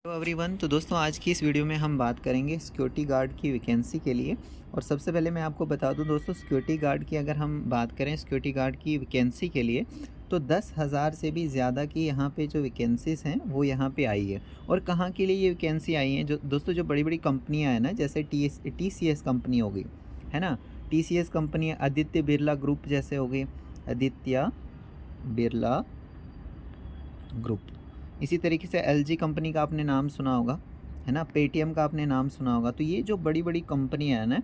Hello everyone. तो दोस्तों आज की इस वीडियो में हम बात करेंगे सिक्योरिटी गार्ड की वैकेंसी के लिए। और सबसे पहले मैं आपको बता दूं दोस्तों, सिक्योरिटी गार्ड की अगर हम बात करें सिक्योरिटी गार्ड की वैकेंसी के लिए, तो 10,000 से भी ज़्यादा की यहाँ पे जो वैकेंसीज़ हैं वो यहाँ पे आई है। और कहाँ के लिए ये वैकेंसी आई है, जो दोस्तों जो बड़ी बड़ी कंपनियाँ हैं ना, जैसे TCS कंपनी हो गई, है ना। TCS company, Aditya Birla group जैसे हो गई, आदित्य बिरला ग्रुप। इसी तरीके से LG कंपनी का आपने नाम सुना होगा, है ना। पेटीएम का आपने नाम सुना होगा। तो ये जो बड़ी बड़ी कंपनियां हैं ना,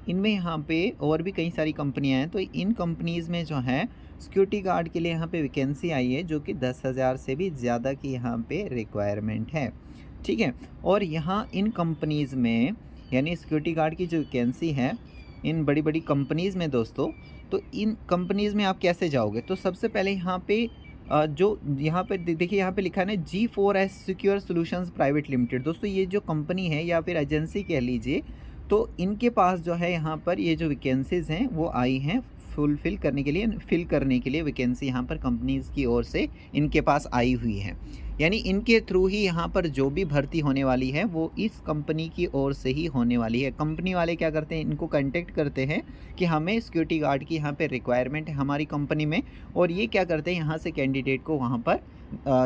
इनमें यहाँ पे और भी कई सारी कंपनियां हैं। तो इन कंपनीज़ में जो है सिक्योरिटी गार्ड के लिए यहाँ पे वैकेंसी आई है, जो कि 10,000 से भी ज़्यादा की यहाँ पे रिक्वायरमेंट है, ठीक है। और यहाँ इन कंपनीज़ में, यानी सिक्योरिटी गार्ड की जो वैकेंसी है इन बड़ी बड़ी कंपनीज़ में दोस्तों, तो इन कंपनीज़ में आप कैसे जाओगे। तो सबसे पहले यहाँ पे जो यहाँ पे देखिए, यहाँ पे लिखा है ना G4S secure solutions private limited. दोस्तों ये जो कंपनी है या फिर एजेंसी कह लीजिए, तो इनके पास जो है यहाँ पर ये जो वैकेंसीज़ हैं वो आई हैं फिल करने के लिए वैकेंसी यहाँ पर कंपनीज़ की ओर से इनके पास आई हुई है। यानी इनके थ्रू ही यहाँ पर जो भी भर्ती होने वाली है वो इस कंपनी की ओर से ही होने वाली है। कंपनी वाले क्या करते हैं, इनको कांटेक्ट करते हैं कि हमें सिक्योरिटी गार्ड की यहाँ पे रिक्वायरमेंट है हमारी कंपनी में, और ये क्या करते हैं, यहाँ से कैंडिडेट को वहाँ पर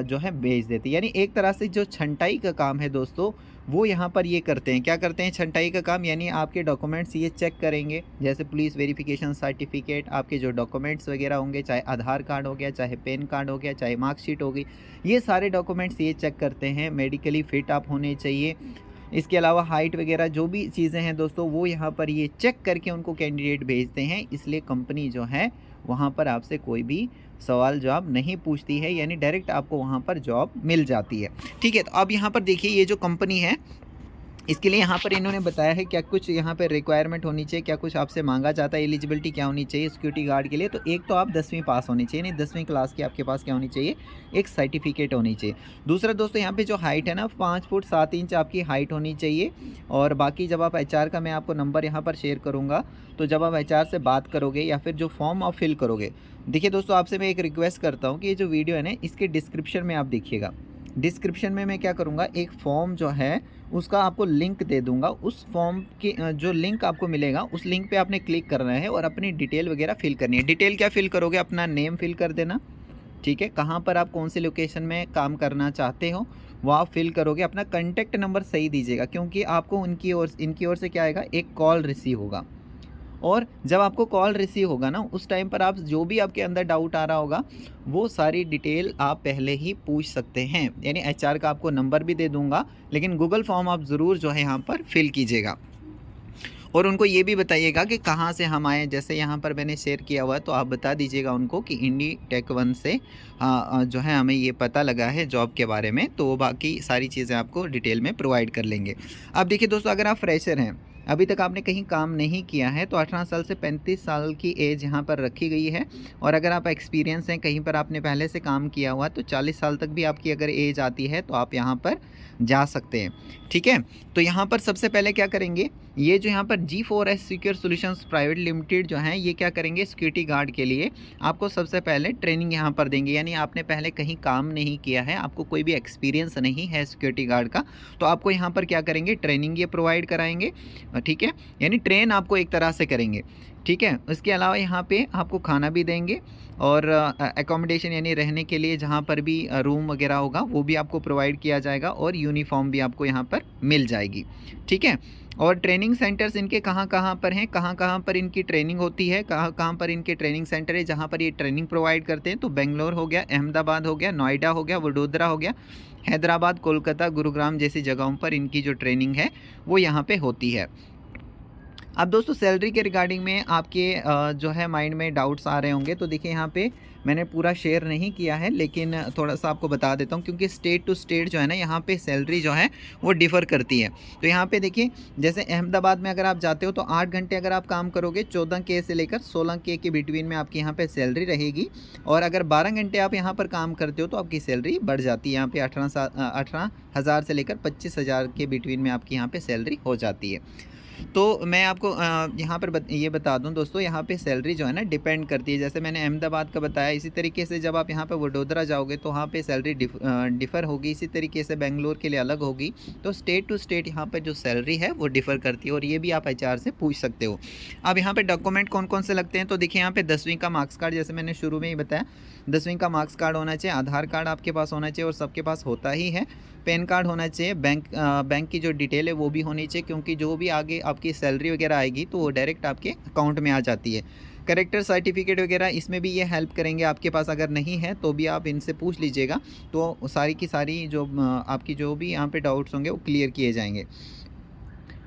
जो है भेज देते हैं। यानी एक तरह से जो छंटाई का काम है दोस्तों, वो यहाँ पर ये करते हैं। क्या करते हैं, छंटाई का काम, यानी आपके डॉक्यूमेंट्स ये चेक करेंगे, जैसे पुलिस वेरिफिकेशन सर्टिफिकेट, आपके जो डॉक्यूमेंट्स वगैरह होंगे, चाहे आधार कार्ड हो गया, चाहे पैन कार्ड हो गया, चाहे मार्कशीट होगी, ये सारे डॉक्यूमेंट्स ये चेक करते हैं। मेडिकली फिट आप होने चाहिए। इसके अलावा हाइट वगैरह जो भी चीज़ें हैं दोस्तों, वो यहाँ पर ये चेक करके उनको कैंडिडेट भेजते हैं। इसलिए कंपनी जो है वहाँ पर आपसे कोई भी सवाल जवाब नहीं पूछती है, यानी डायरेक्ट आपको वहाँ पर जॉब मिल जाती है, ठीक है। तो अब यहाँ पर देखिए, ये जो कंपनी है इसके लिए यहाँ पर इन्होंने बताया है क्या कुछ यहाँ पे रिक्वायरमेंट होनी चाहिए, क्या कुछ आपसे मांगा जाता है, एलिजिबिलिटी क्या होनी चाहिए सिक्योरिटी गार्ड के लिए। तो एक तो आप 10वीं पास होनी चाहिए, नहीं 10वीं क्लास की आपके पास क्या होनी चाहिए, एक सर्टिफिकेट होनी चाहिए। दूसरा दोस्तों, यहाँ पे जो हाइट है ना, 5 फुट 7 इंच आपकी हाइट होनी चाहिए। और बाकी जब आप HR का, मैं आपको नंबर यहाँ पर शेयर करूँगा, तो जब आप HR से बात करोगे या फिर जो फॉर्म आप फिल करोगे, देखिए दोस्तों आपसे मैं एक रिक्वेस्ट करता हूँ कि ये जो वीडियो है ना, इसके डिस्क्रिप्शन में आप देखिएगा। डिस्क्रिप्शन में मैं क्या करूँगा, एक फॉर्म जो है उसका आपको लिंक दे दूंगा। उस फॉर्म की जो लिंक आपको मिलेगा, उस लिंक पे आपने क्लिक करना है और अपनी डिटेल वगैरह फिल करनी है। डिटेल क्या फिल करोगे, अपना नेम फिल कर देना, ठीक है। कहाँ पर आप कौन से लोकेशन में काम करना चाहते हो वो आप फिल करोगे। अपना कॉन्टैक्ट नंबर सही दीजिएगा, क्योंकि आपको इनकी ओर से क्या आएगा, एक कॉल रिसीव होगा। और जब आपको कॉल रिसीव होगा ना, उस टाइम पर आप जो भी आपके अंदर डाउट आ रहा होगा वो सारी डिटेल आप पहले ही पूछ सकते हैं। यानी HR का आपको नंबर भी दे दूंगा, लेकिन गूगल फॉर्म आप ज़रूर जो है यहाँ पर फिल कीजिएगा। और उनको ये भी बताइएगा कि कहाँ से हम आए। जैसे यहाँ पर मैंने शेयर किया हुआ है, तो आप बता दीजिएगा उनको कि इंडी टेक 1 से जो है हमें ये पता लगा है जॉब के बारे में, तो वो बाकी सारी चीज़ें आपको डिटेल में प्रोवाइड कर लेंगे। अब देखिए दोस्तों, अगर आप फ्रेशर हैं, अभी तक आपने कहीं काम नहीं किया है, तो 18 साल से 35 साल की एज यहाँ पर रखी गई है। और अगर आप एक्सपीरियंस हैं, कहीं पर आपने पहले से काम किया हुआ, तो 40 साल तक भी आपकी अगर एज आती है तो आप यहाँ पर जा सकते हैं, ठीक है। तो यहाँ पर सबसे पहले क्या करेंगे, ये जो यहाँ पर G4S secure solutions private limited जो है, ये क्या करेंगे, सिक्योरिटी गार्ड के लिए आपको सबसे पहले ट्रेनिंग यहाँ पर देंगे। यानी आपने पहले कहीं काम नहीं किया है, आपको कोई भी एक्सपीरियंस नहीं है सिक्योरिटी गार्ड का, तो आपको यहाँ पर क्या करेंगे, ट्रेनिंग ये प्रोवाइड कराएंगे, ठीक है। यानी ट्रेन आपको एक तरह से करेंगे, ठीक है। उसके अलावा यहाँ पे आपको खाना भी देंगे, और एकोमोडेशन यानी रहने के लिए जहाँ पर भी रूम वगैरह होगा वो भी आपको प्रोवाइड किया जाएगा, और यूनिफॉर्म भी आपको यहाँ पर मिल जाएगी, ठीक है। और ट्रेनिंग सेंटर्स इनके कहाँ कहाँ पर हैं, कहाँ कहाँ पर इनकी ट्रेनिंग होती है, कहाँ कहाँ पर इनके ट्रेनिंग सेंटर है जहाँ पर ये ट्रेनिंग प्रोवाइड करते हैं। तो बेंगलोर हो गया, अहमदाबाद हो गया, नोएडा हो गया, वडोदरा हो गया, हैदराबाद, कोलकाता, गुरुग्राम जैसी जगहों पर इनकी जो ट्रेनिंग है वो यहाँ पे होती है। अब दोस्तों सैलरी के रिगार्डिंग में आपके जो है माइंड में डाउट्स आ रहे होंगे, तो देखिए यहाँ पे मैंने पूरा शेयर नहीं किया है, लेकिन थोड़ा सा आपको बता देता हूँ, क्योंकि स्टेट टू स्टेट जो है ना, यहाँ पे सैलरी जो है वो डिफ़र करती है। तो यहाँ पे देखिए, जैसे अहमदाबाद में अगर आप जाते हो तो 8 घंटे अगर आप काम करोगे, 14K से लेकर 16K के बिटवीन में आपकी यहाँ पे सैलरी रहेगी। और अगर 12 घंटे आप यहाँ पर काम करते हो तो आपकी सैलरी बढ़ जाती है। यहाँ पे 18,000 से लेकर 25,000 के बिटवीन में आपकी यहाँ पे सैलरी हो जाती है। तो मैं आपको यहाँ पर ये बता दूँ दोस्तों, यहाँ पे सैलरी जो है ना डिपेंड करती है। जैसे मैंने अहमदाबाद का बताया, इसी तरीके से जब आप यहाँ पे वडोदरा जाओगे तो वहाँ पे सैलरी डिफ़र होगी, इसी तरीके से बेंगलोर के लिए अलग होगी। तो स्टेट टू स्टेट यहाँ पे जो सैलरी है वो डिफ़र करती है और ये भी आप एचआर से पूछ सकते हो। अब यहाँ पे डॉक्यूमेंट कौन कौन से लगते हैं, तो देखिए यहाँ पे 10वीं का मार्क्स कार्ड, जैसे मैंने शुरू में ही बताया 10वीं का मार्क्स कार्ड होना चाहिए, आधार कार्ड आपके पास होना चाहिए और सबके पास होता ही है, पैन कार्ड होना चाहिए, बैंक की जो डिटेल है वो भी होनी चाहिए, क्योंकि जो भी आगे आपकी सैलरी वगैरह आएगी तो वो डायरेक्ट आपके अकाउंट में आ जाती है। करेक्टर सर्टिफिकेट वगैरह इसमें भी ये हेल्प करेंगे, आपके पास अगर नहीं है तो भी आप इनसे पूछ लीजिएगा, तो सारी की सारी जो आपकी जो भी यहाँ पे डाउट्स होंगे वो क्लियर किए जाएंगे।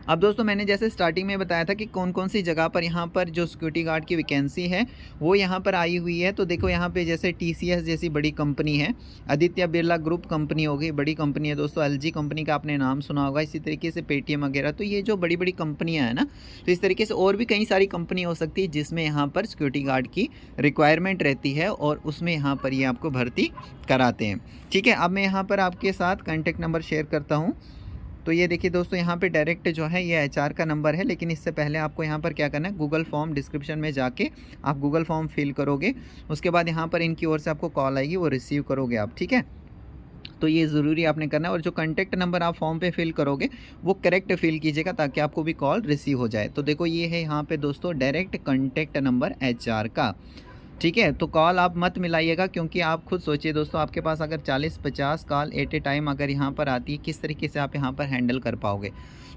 अब दोस्तों मैंने जैसे स्टार्टिंग में बताया था कि कौन कौन सी जगह पर यहाँ पर जो सिक्योरिटी गार्ड की वैकेंसी है वो यहाँ पर आई हुई है। तो देखो यहाँ पे जैसे TCS जैसी बड़ी कंपनी है, आदित्य बिरला ग्रुप कंपनी हो गई, बड़ी कंपनी है दोस्तों, LG कंपनी का आपने नाम सुना होगा, इसी तरीके से पेटीएम वगैरह। तो ये जो बड़ी बड़ी कंपनियाँ हैं ना, तो इस तरीके से और भी कई सारी कंपनी हो सकती है जिसमें यहाँ पर सिक्योरिटी गार्ड की रिक्वायरमेंट रहती है और उसमें यहाँ पर ये आपको भर्ती कराते हैं। ठीक है, अब मैं यहाँ पर आपके साथ कॉन्टैक्ट नंबर शेयर करता हूँ। तो ये देखिए दोस्तों, यहाँ पे डायरेक्ट जो है ये HR का नंबर है, लेकिन इससे पहले आपको यहाँ पर क्या करना है, गूगल फॉर्म डिस्क्रिप्शन में जाके आप गूगल फॉर्म फिल करोगे, उसके बाद यहाँ पर इनकी ओर से आपको कॉल आएगी, वो रिसीव करोगे आप। ठीक है, तो ये ज़रूरी आपने करना है और जो कॉन्टैक्ट नंबर आप फॉर्म पे फिल करोगे वो करेक्ट फिल कीजिएगा ताकि आपको भी कॉल रिसीव हो जाए। तो देखो ये है यहाँ पे दोस्तों डायरेक्ट कॉन्टैक्ट नंबर HR का। ठीक है, तो कॉल आप मत मिलाइएगा, क्योंकि आप खुद सोचिए दोस्तों, आपके पास अगर 40-50 कॉल एट ए टाइम अगर यहाँ पर आती है, किस तरीके से आप यहाँ पर हैंडल कर पाओगे।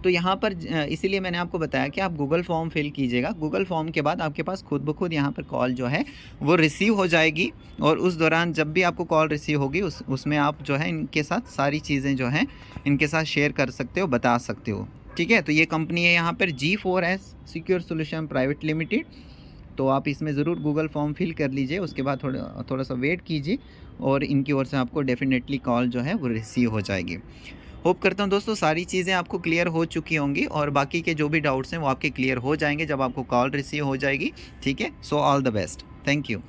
तो यहाँ पर इसीलिए मैंने आपको बताया कि आप गूगल फॉर्म फिल कीजिएगा, गूगल फॉर्म के बाद आपके पास खुद ब खुद यहाँ पर कॉल जो है वो रिसीव हो जाएगी और उस दौरान जब भी आपको कॉल रिसीव होगी उसमें आप जो है इनके साथ सारी चीज़ें जो हैं इनके साथ शेयर कर सकते हो, बता सकते हो। ठीक है, तो ये कंपनी है यहाँ पर G4S secure solution private limited. तो आप इसमें ज़रूर गूगल फॉर्म फिल कर लीजिए, उसके बाद थोड़ा सा वेट कीजिए और इनकी ओर से आपको डेफिनेटली कॉल जो है वो रिसीव हो जाएगी। होप करता हूँ दोस्तों सारी चीज़ें आपको क्लियर हो चुकी होंगी और बाकी के जो भी डाउट्स हैं वो आपके क्लियर हो जाएंगे जब आपको कॉल रिसीव हो जाएगी। ठीक है, so all the best, thank you.